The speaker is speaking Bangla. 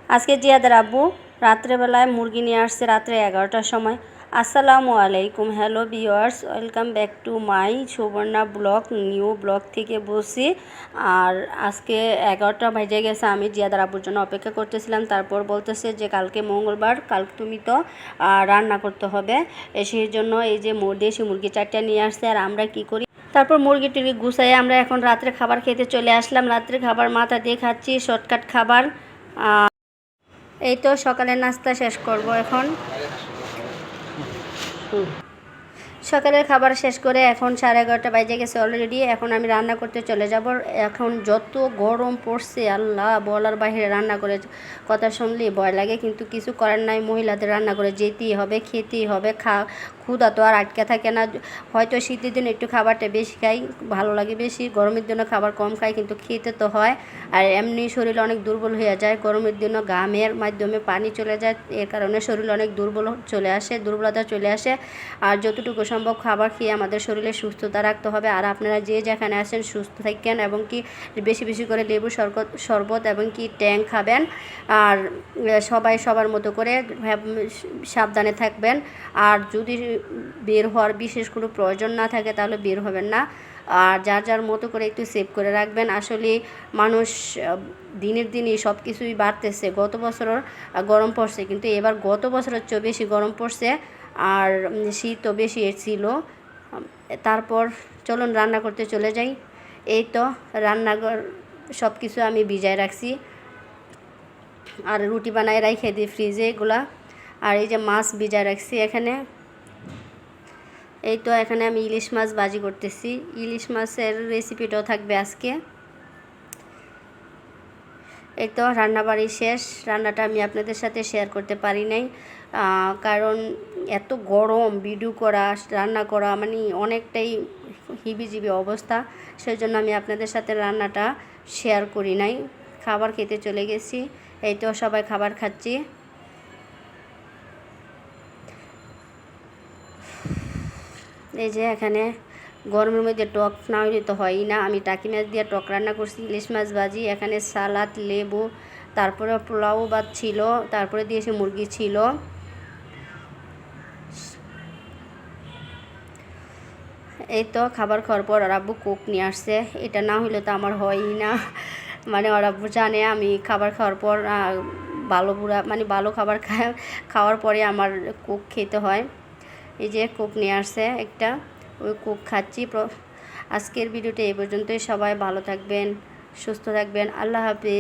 আজকে জিয়াদের আব্বু রাত্রেবেলায় মুরগি নিয়ে আসছে রাত্রে 11টার সময়। আসসালামু আলাইকুম, hello viewers, welcome back to my Suborna blog new blog থেকে বসি। আর আজকে 11টা বেজে গেছে, আমি জিয়াদের আব্বুর জন্য অপেক্ষা করতেছিলাম। তারপর বলতেছে যে কালকে মঙ্গলবার, কালকে তুমি তো রান্না করতে হবে, সেই জন্য এই যে দেশি মুরগি 4টা নিয়ে আসছে। আর আমরা কি করি, তারপর মুরগি টুরগি গুছাই আমরা এখন রাত্রে খাবার খেতে চলে আসলাম। রাত্রে খাবার মাথা দিয়ে খাচ্ছি, শর্টকাট খাবার। এই তো সকালের নাস্তা শেষ করব এখন। সকালের খাবার শেষ করে এখন 11:30 বাজে গেছে অলরেডি। এখন আমি রান্না করতে চলে যাব। এখন যত গরম পড়ছে আল্লাহ, বলার বাইরে। রান্না করে কথা শুনলেই ভয় লাগে, কিন্তু কিছু করার নাই, মহিলাদের রান্না করে যেতেই হবে, খেতেই হবে। ক্ষুধা তো আর আটকে থাকে না। হয়তো শীতের দিনে একটু খাবারটা বেশি খাই, ভালো লাগে বেশি, গরমের জন্য খাবার কম খাই, কিন্তু খেতে তো হয়। আর এমনি শরীর অনেক দুর্বল হয়ে যায়, গরমের দিনে ঘামের মাধ্যমে পানি চলে যায়, এর কারণে শরীর অনেক দুর্বলতা চলে আসে। আর যতটুকু সম্ভব খাবার খেয়ে আমাদের শরীরে সুস্থতা রাখতে হবে। আর আপনারা যে যেখানে আছেন সুস্থ থাকেন, এবং কি বেশি বেশি করে লেবু শরবত এবং কি ট্যাং খাবেন। আর সবাই সবার মতো করে সাবধানে থাকবেন। আর যদি বের হওয়ার বিশেষ কোনো প্রয়োজন না থাকে তাহলে বের হবেন না। আর যার যার মতো করে একটু সেভ করে রাখবেন। আসলে মানুষ দিনের দিনই সব কিছুই বাড়তেছে। গত বছর গরম পড়ছে, কিন্তু এবার গত বছরের চেয়ে বেশি গরম পড়ছে, আর শীতও বেশি ছিল। তারপর চলুন রান্না করতে চলে যাই। এই তো রান্নাঘর সব কিছু আমি ভিজায় রাখছি, আর রুটি বানায় রাখে দিই ফ্রিজে এগুলা। আর এই যে মাছ ভিজায় রাখছি এখানে। এই তো এখানে আমি ইলিশ মাছ ভাজি করতেছি, ইলিশ মাছের রেসিপিটাও থাকবে আজকে। এই তো রান্নাবাড়ি শেষ। রান্নাটা আমি আপনাদের সাথে শেয়ার করতে পারি নাই, কারণ এত গরম, ভিডিও করা রান্না করা মানে অনেকটাই হিবিজিবি অবস্থা। সেই জন্য আমি আপনাদের সাথে রান্নাটা শেয়ার করি নাই। খাবার খেতে চলে গেছি। এই তো সবাই খাবার খাচ্ছি। এই যে এখানে গরমের মধ্যে টক না হলে তো হয়ই না। আমি টাকি মাছ দিয়ে টক রান্না করছি, ইলিশ মাছ ভাজি, এখানে সালাদ, লেবু, তারপরে পোলাও ভাত ছিল, তারপরে দিয়েছে মুরগি ছিল। এই তো খাবার খাওয়ার পর ওর আব্বু কোক নিয়ে আসছে। এটা না হলে তো আমার হয়ই না। মানে ওর আব্বু জানে আমি খাবার খাওয়ার পর ভালো খাবার খাওয়ার পরে আমার কোক খেতে হয়। এই যে কোক নিয়ে আসছে একটা, ওই কোক খাচ্ছি। আজকের ভিডিওটা এই পর্যন্তই। সবাই ভালো থাকবেন, সুস্থ থাকবেন। আল্লাহ হাফেজ।